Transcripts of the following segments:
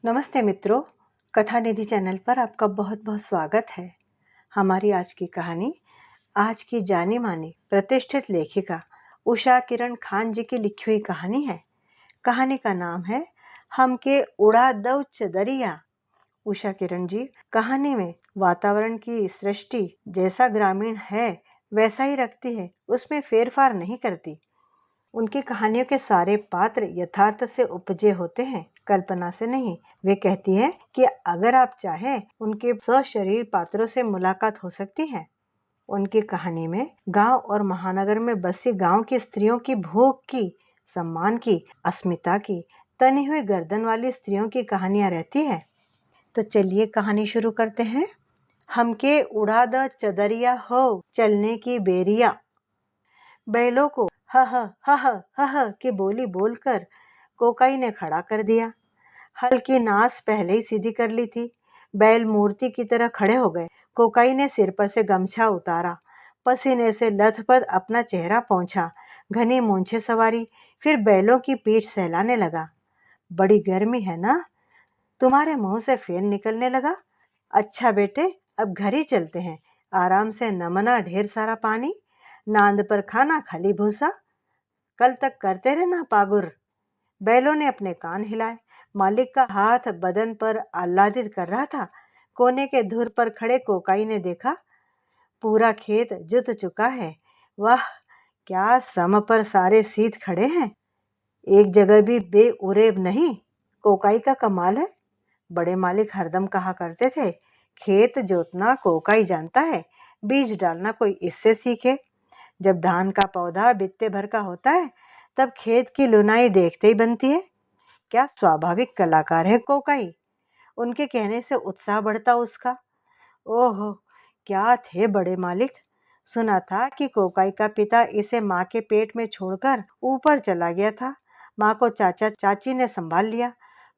नमस्ते मित्रों, कथा निधि चैनल पर आपका बहुत बहुत स्वागत है। हमारी आज की कहानी आज की जानी मानी प्रतिष्ठित लेखिका उषा किरण खान जी की लिखी हुई कहानी है। कहानी का नाम है हमके उड़ा दो चदरिया। उषा किरण जी कहानी में वातावरण की सृष्टि जैसा ग्रामीण है वैसा ही रखती है, उसमें फेरफार नहीं करती। उनकी कहानियों के सारे पात्र यथार्थ से उपजे होते हैं, कल्पना से नहीं। वे कहती हैं कि अगर आप चाहें उनके सशरीर पात्रों से मुलाकात हो सकती है। उनकी कहानी में गांव और महानगर में बसी गांव की स्त्रियों की भूख की, सम्मान की, अस्मिता की, तनी हुई गर्दन वाली स्त्रियों की कहानियां रहती है। तो चलिए कहानी शुरू करते हैं। हमके उड़ा द चदरिया हो चलने की बेरिया। बैलों को ह ह ह ह ह ह की बोली बोलकर कोकाई ने खड़ा कर दिया। हल की नास पहले ही सीधी कर ली थी। बैल मूर्ति की तरह खड़े हो गए। कोकाई ने सिर पर से गमछा उतारा, पसीने से लथपथ अपना चेहरा पोंछा, घनी मूंछें सवारी, फिर बैलों की पीठ सहलाने लगा। बड़ी गर्मी है ना? तुम्हारे मुंह से फेन निकलने लगा। अच्छा बेटे, अब घर ही चलते हैं। आराम से नमना ढेर सारा पानी, नांद पर खाना खाली भूसा, कल तक करते रहना पागुर। बैलों ने अपने कान हिलाए। मालिक का हाथ बदन पर आह्लादित कर रहा था। कोने के धुर पर खड़े कोकाई ने देखा, पूरा खेत जुत चुका है। वाह, क्या सम पर सारे सीध खड़े हैं, एक जगह भी बेउरेब नहीं। कोकाई का कमाल है। बड़े मालिक हरदम कहा करते थे, खेत जोतना कोकाई जानता है, बीज डालना कोई इससे सीखे। जब धान का पौधा बित्ते भर का होता है तब खेत की लुनाई देखते ही बनती है। क्या स्वाभाविक कलाकार है कोकाई। उनके कहने से उत्साह बढ़ता उसका। ओहो, क्या थे बड़े मालिक। सुना था कि कोकाई का पिता इसे माँ के पेट में छोड़कर ऊपर चला गया था। माँ को चाचा चाची ने संभाल लिया।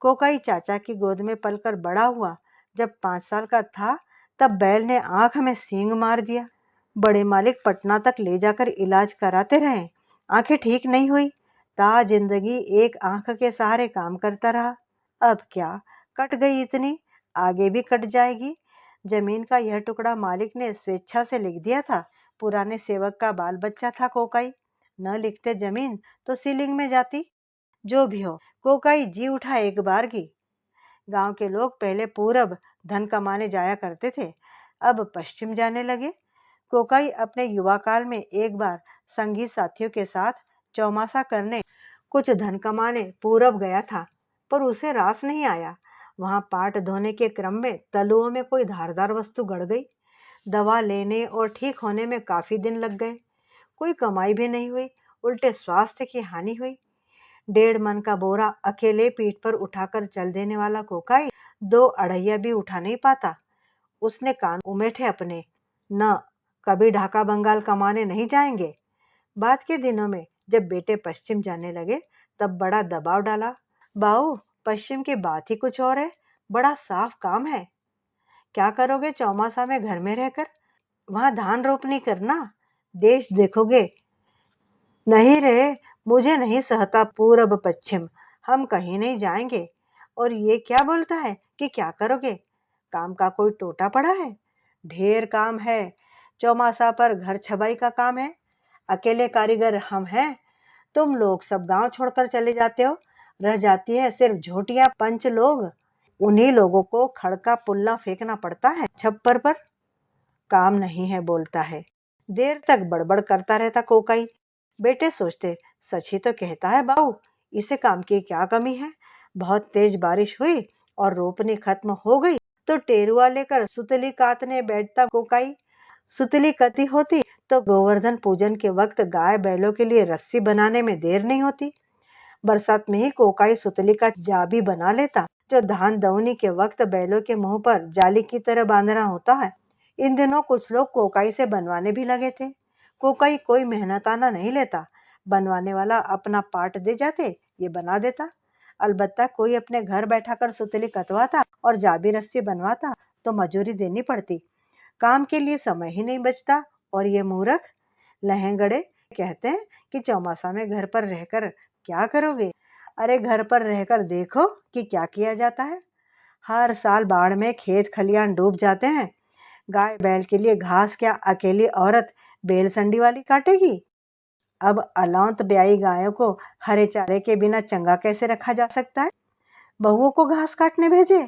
कोकाई चाचा की गोद में पलकर बड़ा हुआ। जब 5 साल का था तब बैल ने आंख में सींग मार दिया। बड़े मालिक पटना तक ले जाकर इलाज कराते रहे, आंखें ठीक नहीं हुई। ता जिंदगी एक आंख के सहारे काम करता रहा। अब क्या, कट गई इतनी, आगे भी कट जाएगी। जमीन का यह टुकड़ा मालिक ने स्वेच्छा से लिख दिया था। पुराने सेवक का बाल बच्चा था कोकाई। न लिखते जमीन तो सीलिंग में जाती। जो भी हो, कोकाई जी उठा एक बार की। गांव के लोग पहले पूरब धन कमाने जाया करते थे, अब पश्चिम जाने लगे। कोकाई अपने युवा काल में एक बार संगी साथियों के साथ चौमासा करने, कुछ धन कमाने पूरब गया था, पर उसे रास नहीं आया। वहां पाट धोने के क्रम में तलुओं में कोई धारदार वस्तु गड़ गई। दवा लेने और ठीक होने में काफी दिन लग गए। कोई कमाई भी नहीं हुई, उल्टे स्वास्थ्य की हानि हुई। 1.5 मन का बोरा अकेले पीठ पर उठाकर चल देने वाला कोकाई 2 अढ़ैया भी उठा नहीं पाता। उसने कान उमेठे अपने, न कभी ढाका बंगाल कमाने नहीं जाएंगे। बाद के दिनों में जब बेटे पश्चिम जाने लगे तब बड़ा दबाव डाला। बाऊ, पश्चिम की बात ही कुछ और है, बड़ा साफ काम है। क्या करोगे चौमासा में घर में रहकर? वहां धान रोपनी करना, देश देखोगे। नहीं रे, मुझे नहीं सहता पूरब पश्चिम, हम कहीं नहीं जाएंगे। और ये क्या बोलता है कि क्या करोगे? काम का कोई टोटा पड़ा है? ढेर काम है। चौमासा पर घर छबाई का काम है। अकेले कारीगर हम हैं, तुम लोग सब गांव छोड़कर चले जाते हो। रह जाती है सिर्फ झोटिया पंच लोग। उन्हीं लोगों को खड़का पुल्ला फेंकना पड़ता है छप्पर पर। काम नहीं है बोलता है। देर तक बड़बड़ करता रहता कोकाई। बेटे सोचते, सच ही तो कहता है बाऊ, इसे काम की क्या कमी है। बहुत तेज बारिश हुई और रोपनी खत्म हो गई तो टेरुआ लेकर सुतली काटने बैठता कोकाई। सुतली कती होती तो गोवर्धन पूजन के वक्त गाय बैलों के लिए रस्सी बनाने में देर नहीं होती। बरसात में ही कोकाई सुतली का जाबी बना लेता, जो धान दवनी के वक्त बैलों के मुंह पर जाली की तरह बांधना होता है। इन दिनों कुछ लोग कोकाई से बनवाने भी लगे थे। कोकाई कोई मेहनताना नहीं लेता, बनवाने वाला अपना पाट दे जाते, ये बना देता। अलबत्ता कोई अपने घर बैठा कर सुतली कतवाता और जाबी रस्सी बनवाता तो मजूरी देनी पड़ती। काम के लिए समय ही नहीं बचता। और ये मूर्ख लहंगड़े कहते हैं कि चौमासा में घर पर रहकर क्या करोगे? अरे घर पर रहकर देखो कि क्या किया जाता है। हर साल बाढ़ में खेत खलियान डूब जाते हैं। गाय बैल के लिए घास क्या अकेली औरत बेल संडी वाली काटेगी? अब अलौंत ब्याई गायों को हरे चारे के बिना चंगा कैसे रखा जा सकता है? बहुओं को घास काटने भेजे,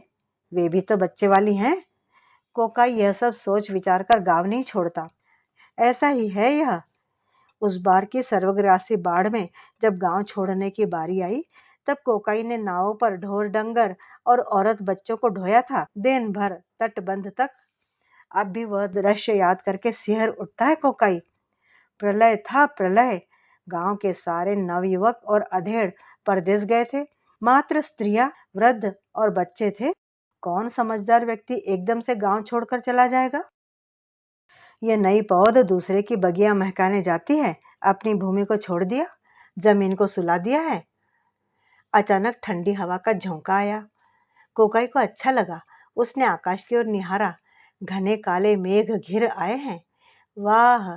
वे भी तो बच्चे वाली हैं। कोकाई यह सब सोच विचार कर गांव नहीं छोड़ता। ऐसा ही है यह। उस बार की सर्वग्रासी बाढ़ में जब गांव छोड़ने की बारी आई, तब कोकाई ने नावों पर ढोर डंगर और औरत बच्चों को ढोया था दिन भर तटबंध तक। अब भी वह दृश्य याद करके सिहर उठता है कोकाई। प्रलय था प्रलय। गांव के सारे नवयुवक और अधेड़ परदेश गए थे। मात्र स्त्रियां, वृद्ध और बच्चे थे। कौन समझदार व्यक्ति एकदम से गांव छोड़कर चला जाएगा? ये नई पौध दूसरे की बगिया महकाने जाती है, अपनी भूमि को छोड़ दिया, जमीन को सुला दिया है। अचानक ठंडी हवा का झोंका आया। कोकाई को अच्छा लगा। उसने आकाश की ओर निहारा। घने काले मेघ घिर आए हैं। वाह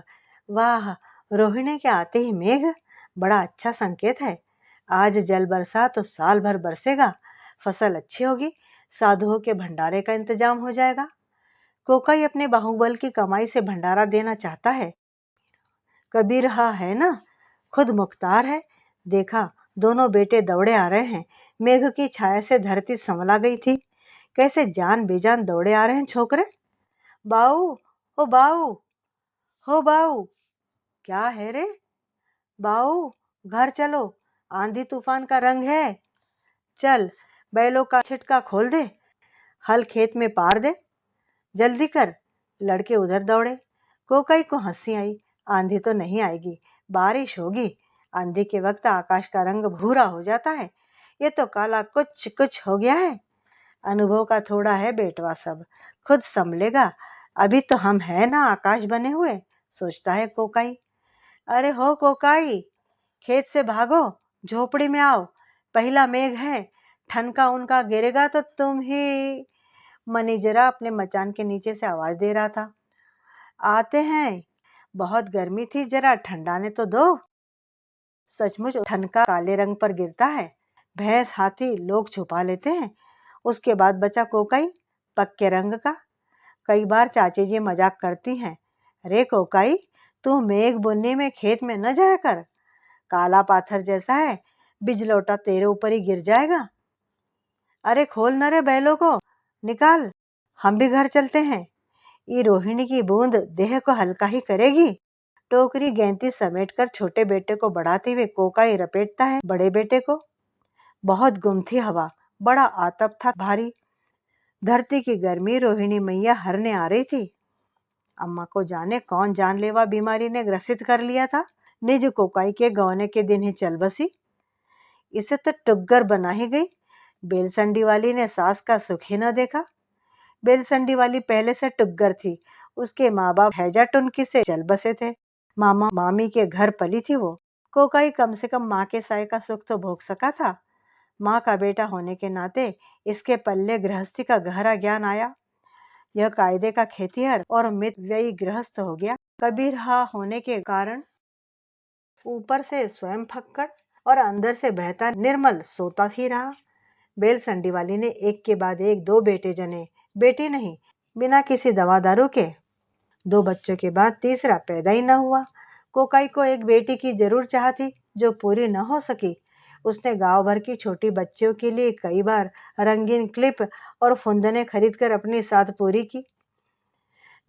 वाह, रोहिणी के आते ही मेघ, बड़ा अच्छा संकेत है। आज जल बरसा तो साल भर बरसेगा, फसल अच्छी होगी, साधुओं के भंडारे का इंतजाम हो जाएगा। कोकाई अपने बाहुबल की कमाई से भंडारा देना चाहता है। कबीर रहा है ना, खुद मुख्तार है। देखा, दोनों बेटे दौड़े आ रहे हैं। मेघ की छाया से धरती संवला गई थी। कैसे जान बेजान दौड़े आ रहे हैं छोकरे। बाऊ, ओ बाऊ, हो बाऊ। क्या है रे? बाऊ, घर चलो, आंधी तूफान का रंग है। चल, बैलों का छिटका खोल दे, हल खेत में पार दे, जल्दी कर। लड़के उधर दौड़े। कोकाई को हंसी आई। आंधी तो नहीं आएगी, बारिश होगी। आंधी के वक्त आकाश का रंग भूरा हो जाता है। ये तो काला कुछ कुछ हो गया है। अनुभव का थोड़ा है बेटवा, सब खुद संभलेगा। अभी तो हम है ना आकाश बने हुए, सोचता है कोकाई। अरे हो कोकाई, खेत से भागो, झोपड़ी में आओ। पहला मेघ है, ठनका उनका गिरेगा तो तुम ही। मनी जरा अपने मचान के नीचे से आवाज दे रहा था। आते हैं, बहुत गर्मी थी, जरा ठंडाने तो दो। सचमुच ठनका काले रंग पर गिरता है। भैंस हाथी लोग छुपा लेते हैं। उसके बाद बचा कोकाई, पक्के रंग का। कई बार चाची जी मजाक करती हैं, रे कोकाई, तू मेघ बुनने में खेत में न जाया कर, काला पाथर जैसा है, बिजलौटा तेरे ऊपर ही गिर जाएगा। अरे खोल न रे बैलों को, निकाल, हम भी घर चलते हैं। ये रोहिणी की बूंद देह को हल्का ही करेगी। टोकरी गेंती समेटकर छोटे बेटे को बढ़ाते हुए कोकाई रपेटता है बड़े बेटे को। बहुत गुम थी हवा, बड़ा आतप था भारी। धरती की गर्मी रोहिणी मैया हरने आ रही थी। अम्मा को जाने कौन जानलेवा बीमारी ने ग्रसित कर लिया था। निज कोकाई के गौने के दिन ही चल बसी। इसे तो टुग्गर बना ही गई। बेलसंडी वाली ने सास का सुख ही न देखा। बेलसंडी वाली पहले से टुग्गर थी। उसके माँ बाप हैजा टुनकी से चल बसे थे। मामा मामी के घर पली थी वो। कोकाई कम से कम माँ के साय का सुख तो भोग सका था। माँ का बेटा होने के नाते इसके पल्ले गृहस्थी का गहरा ज्ञान आया। यह कायदे का खेतिहर और मित व्ययी गृहस्थ हो गया। कबीर हा होने के कारण ऊपर से स्वयं फक्कड़ और अंदर से बहता निर्मल सोता ही रहा। बेल संडी वाली ने एक के बाद एक दो बेटे जने, बेटी नहीं, बिना किसी दवा दारू के। दो बच्चों के बाद तीसरा पैदा ही न हुआ। कोकाई को एक बेटी की जरूर चाह थी, जो पूरी न हो सकी। उसने गांव भर की छोटी बच्चियों के लिए कई बार रंगीन क्लिप और फुंदने खरीदकर अपनी साथ पूरी की।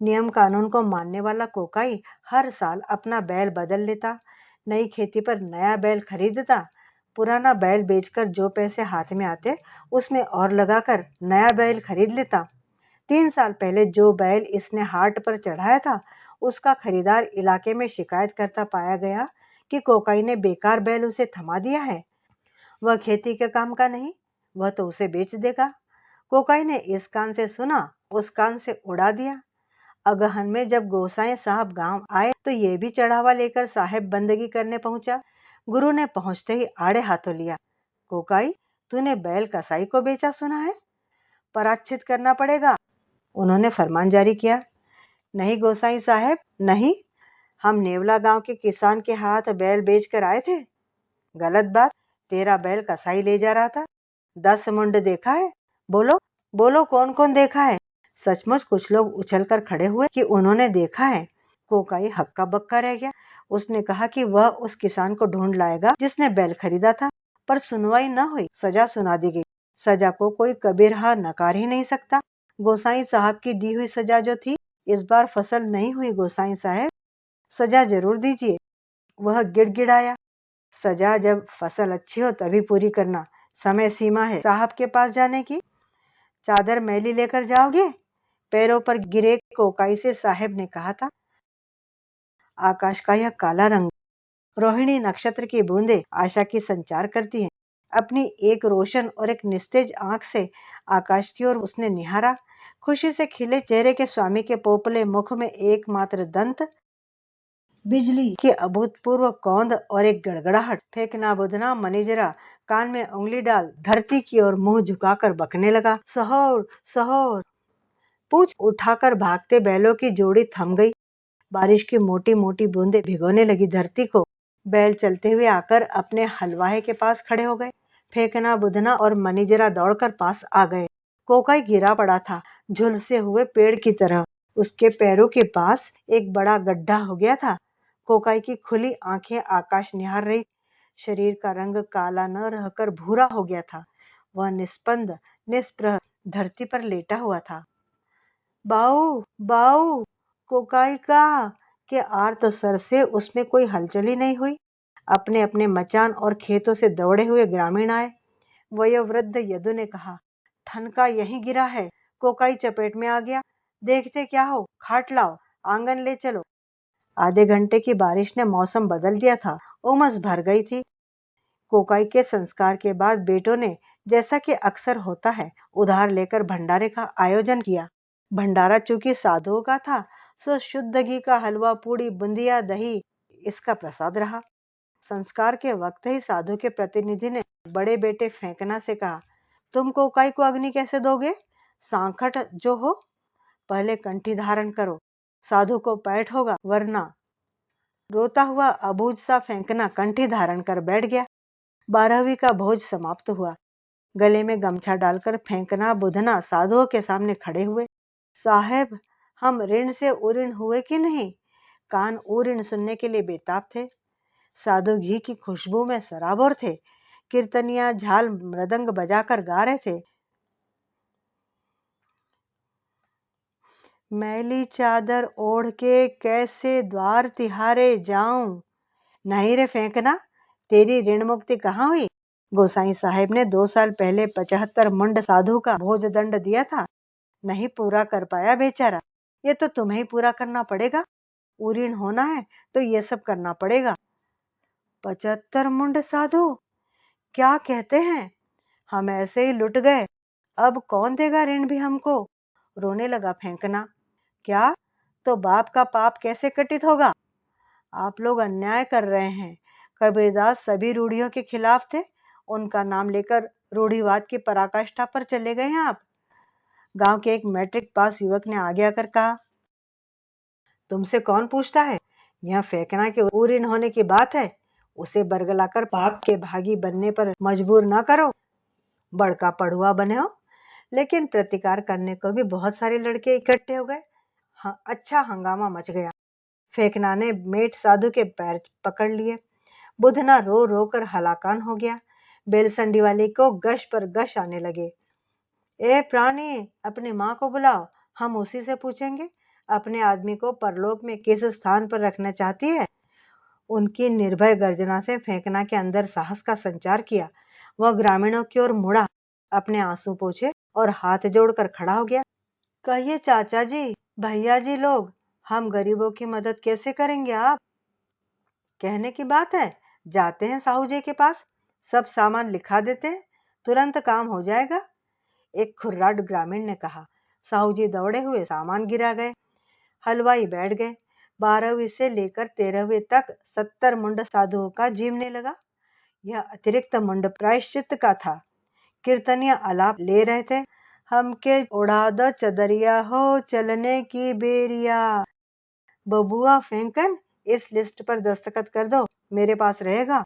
नियम कानून को मानने वाला कोकाई हर साल अपना बैल बदल लेता, नई खेती पर नया बैल खरीदता, पुराना बैल बेचकर जो पैसे हाथ में आते उसमें और लगाकर नया बैल खरीद लेता। 3 साल पहले जो बैल इसने हाट पर चढ़ाया था, उसका खरीदार इलाके में शिकायत करता पाया गया कि कोकाई ने बेकार बैल उसे थमा दिया है। वह खेती के काम का नहीं, वह तो उसे बेच देगा। कोकाई ने इस कान से सुना, उस कान से उड़ा दिया। अगहन में जब गोसाई साहब गांव आए तो ये भी चढ़ावा लेकर साहेब बंदगी करने पहुंचा। गुरु ने पहुंचते ही आड़े हाथों लिया। कोकाई, तूने बैल कसाई को बेचा सुना है, पराचित करना पड़ेगा। उन्होंने फरमान जारी किया। नहीं गोसाई साहेब, नहीं, हम नेवला गांव के किसान के हाथ बैल बेचकर आए थे। गलत बात, तेरा बैल कसाई ले जा रहा था। 10 मुंड देखा है, बोलो बोलो कौन कौन देखा है। सचमुच कुछ लोग उछलकर खड़े हुए कि उन्होंने देखा है। कोकाई हक्का बक्का रह गया। उसने कहा कि वह उस किसान को ढूंढ लाएगा जिसने बैल खरीदा था, पर सुनवाई न हुई, सजा सुना दी गई। सजा को कोई कबीरहा नकार ही नहीं सकता। गोसाई साहब की दी हुई सजा जो थी, इस बार फसल नहीं हुई गोसाई साहब, सजा जरूर दीजिए। वह गिड़गिड़ाया। सजा जब फसल अच्छी हो तभी पूरी करना, समय सीमा है साहब के पास जाने की। चादर मैली लेकर जाओगे? पैरों पर गिरे कोकाई से साहब ने कहा था। आकाश का यह काला रंग, रोहिणी नक्षत्र की बूंदें आशा की संचार करती हैं। अपनी एक रोशन और एक निस्तेज आंख से आकाश की ओर उसने निहारा। खुशी से खिले चेहरे के स्वामी के पोपले मुख में एकमात्र दंत, बिजली की अभूतपूर्व कौंध और एक गड़गड़ाहट। फेंकना बुदना मनीजरा कान में उंगली डाल धरती की ओर मुंह झुकाकर बकने लगा। सहोर सहोर। पूंछ उठाकर भागते बैलों की जोड़ी थम गई। बारिश की मोटी मोटी बूंदें भिगोने लगी धरती को। बैल चलते हुए आकर अपने हलवाहे के पास खड़े हो गए। फेंकना बुदना और मनीजरा दौड़कर पास आ गए। कोकाई गिरा पड़ा था, झुलसे हुए पेड़ की तरह। उसके पैरों के पास एक बड़ा गड्ढा हो गया था। कोकाई की खुली आंखें आकाश निहार रही। शरीर का रंग काला न रहकर भूरा हो गया था। वह निस्पंद निस्पृह धरती पर लेटा हुआ था। बाऊ बाऊ, कोकाई का के आर्त स्वर से उसमें कोई हलचल ही नहीं हुई। अपने अपने मचान और खेतों से दौड़े हुए ग्रामीण आए। वयोवृद्ध यदु ने कहा, ठनका यहीं गिरा है। कोकाई चपेट में आ गया। देखते क्या हो, खाट लाओ, आंगन ले चलो। आधे घंटे की बारिश ने मौसम बदल दिया था। उमस भर गई थी। कोकाई के संस्कार के बाद बेटों ने, जैसा कि अक्सर होता है, उधार लेकर भंडारे का आयोजन किया। भंडारा चूंकि साधुओं का था, सो शुद्ध घी का हलवा, पूड़ी, बुंदिया, दही इसका प्रसाद रहा। संस्कार के वक्त ही साधु के प्रतिनिधि ने बड़े बेटे फेंकना से कहा, तुम कोकाई को अग्नि कैसे दोगे? सांखट जो हो, पहले कंठी धारण करो, साधु को पैठ होगा, वरना। रोता हुआ अबूझ सा फेंकना कंठी धारण कर बैठ गया। 12वीं का भोज समाप्त हुआ। गले में गमछा डालकर फेंकना बुधना साधुओं के सामने खड़े हुए। साहेब, हम ऋण से उऋण हुए कि नहीं? कान उऋण सुनने के लिए बेताब थे। साधु घी की खुशबू में सराबोर थे। कीर्तनिया झाल मृदंग बजाकर गा रहे थे। मैली चादर ओढ़ के कैसे द्वार तिहारे जाऊं? नहीं रे फेंकना, तेरी ऋण मुक्ति कहाँ हुई? गोसाई साहेब ने 2 साल पहले 75 मुंड साधु का भोज दंड दिया था, नहीं पूरा कर पाया बेचारा। ये तो तुम्हें ही पूरा करना पड़ेगा। उरीण होना है तो ये सब करना पड़ेगा। 75 मुंड साधु? क्या कहते हैं? हम ऐसे ही लुट गए। अब कौन देगा ऋण भी हमको? रोने लगा फेंकना। क्या? तो बाप का पाप कैसे कटित होगा? आप लोग अन्याय कर रहे हैं। कबीरदास सभी रूढ़ियों के खिलाफ थे। उनका नाम लेकर रूढ़िवाद की पराकाष्ठा पर चले गए हैं आप। गांव के एक मैट्रिक पास युवक ने आगे आकर कहा, तुमसे कौन पूछता है? यह फेंकना के उरीण होने की बात है। उसे बरगलाकर पाप के भागी बनने पर मजबूर ना करो। बड़का पढ़ुआ बने हो। लेकिन प्रतिकार करने को भी बहुत सारे लड़के इकट्ठे हो गए। हाँ, अच्छा हंगामा मच गया। फेंकना ने मेट साधु के पैर पकड़ लिए। बुधना रो रो कर हलाकान हो गया। बेलसंडी वाले को गश पर गश आने लगे। ए प्राणी, अपनी माँ को बुलाओ, हम उसी से पूछेंगे अपने आदमी को परलोक में किस स्थान पर रखना चाहती है। उनकी निर्भय गर्जना से फेंकना के अंदर साहस का संचार किया। वह ग्रामीणों की ओर मुड़ा, अपने आंसू पोंछे और हाथ जोड़कर खड़ा हो गया। कहिए चाचा जी, भैया जी लोग, हम गरीबों की मदद कैसे करेंगे आप? कहने की बात है, जाते हैं साहू जी के पास, सब सामान लिखा देते हैं, तुरंत काम हो जाएगा। एक खुर्राट ग्रामीण ने कहा। साहू जी दौड़े हुए सामान गिरा गए। हलवाई बैठ गए। 12वीं से लेकर 13वीं तक 70 मुंड साधुओं का जीवने लगा। यह अतिरिक्त मुंड प्रायश्चित का था। कीर्तनिया आलाप ले रहे थे। हमके उड़ा दो चदरिया हो, चलने की बेरिया। बबुआ फेंकन, इस लिस्ट पर दस्तखत कर दो, मेरे पास रहेगा।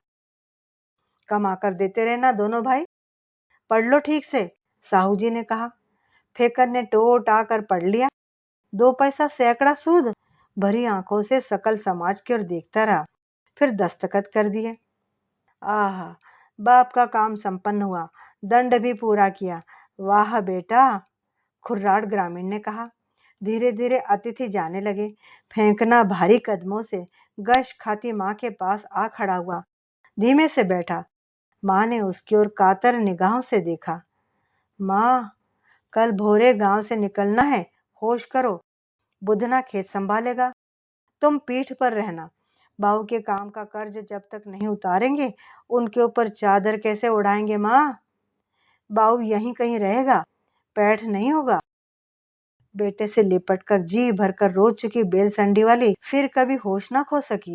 कमा कर देते रहना दोनों भाई। पढ़ लो ठीक से, साहू जी ने कहा। फेकर ने टोट आकर पढ़ लिया, 2 पैसा सैकड़ा सूद। भरी आंखों से सकल समाज की ओर देखता रहा, फिर दस्तखत कर दिए। आहा, बाप का काम संपन्न हुआ, दंड भी पूरा किया। वाह बेटा, खुर्राट ग्रामीण ने कहा। धीरे धीरे अतिथि जाने लगे। फेंकना भारी कदमों से गश खाती माँ के पास आ खड़ा हुआ, धीमे से बैठा। माँ ने उसकी ओर कातर निगाहों से देखा। माँ, कल भोरे गांव से निकलना है, होश करो, बुधना खेत संभालेगा, तुम पीठ पर रहना। बाऊ के काम का कर्ज जब तक नहीं उतारेंगे, उनके ऊपर चादर कैसे उड़ाएंगे माँ? बाऊ यहीं कहीं रहेगा, पैठ नहीं होगा। बेटे से लिपटकर जी भरकर रो चुकी बेलसंडी वाली फिर कभी होश ना खो सकी।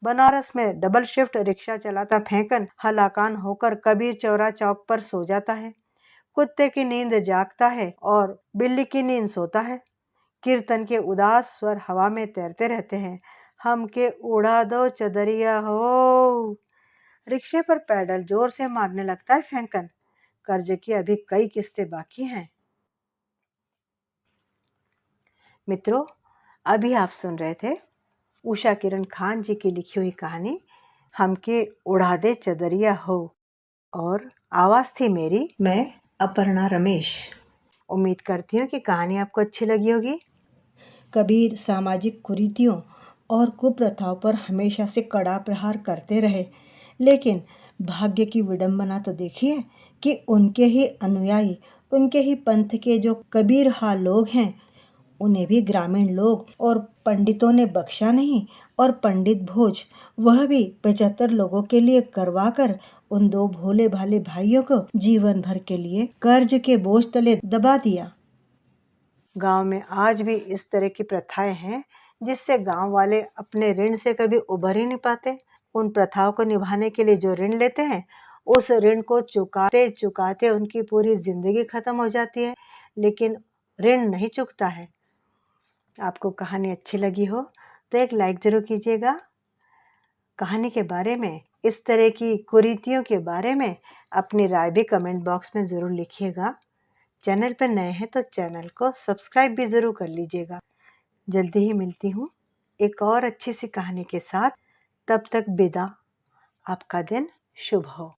बनारस में डबल शिफ्ट रिक्शा चलाता फेंकन हलाकान होकर कबीर चौरा चौक पर सो जाता है। कुत्ते की नींद जागता है और बिल्ली की नींद सोता है। कीर्तन के उदास स्वर हवा में तैरते रहते हैं। हमके उड़ा दो चदरिया हो। रिक्शे पर पैडल जोर से मारने लगता है फेंकन। कर्ज की अभी कई किस्तें बाकी हैं। मित्रों, अभी आप सुन रहे थे उषा किरण खान जी की लिखी हुई कहानी हमके उड़ा दे चदरिया हो, और आवाज थी मेरी, मैं अपर्णा रमेश। उम्मीद करती हूँ कि कहानी आपको अच्छी लगी होगी। कबीर सामाजिक कुरीतियों और कुप्रथाओं पर हमेशा से कड़ा प्रहार करते रहे, लेकिन भाग्य की विडंबना तो देखिए कि उनके ही अनुयायी, उनके ही पंथ के जो कबीर हाल लोग हैं, उन्हें भी ग्रामीण लोग और पंडितों ने बख्शा नहीं, और पंडित भोज वह भी 75 लोगों के लिए करवा कर उन 2 भोले भाले भाइयों को जीवन भर के लिए कर्ज के बोझ तले दबा दिया। गांव में आज भी इस तरह की प्रथाएं हैं जिससे गांव वाले अपने ऋण से कभी उभर ही नहीं पाते। उन प्रथाओं को निभाने के लिए जो ऋण लेते हैं, उस ऋण को चुकाते चुकाते उनकी पूरी जिंदगी खत्म हो जाती है, लेकिन ऋण नहीं चुकता है। आपको कहानी अच्छी लगी हो तो एक लाइक जरूर कीजिएगा। कहानी के बारे में, इस तरह की कुरीतियों के बारे में अपनी राय भी कमेंट बॉक्स में जरूर लिखिएगा। चैनल पर नए हैं तो चैनल को सब्सक्राइब भी जरूर कर लीजिएगा। जल्दी ही मिलती हूँ एक और अच्छी सी कहानी के साथ। तब तक विदा। आपका दिन शुभ हो।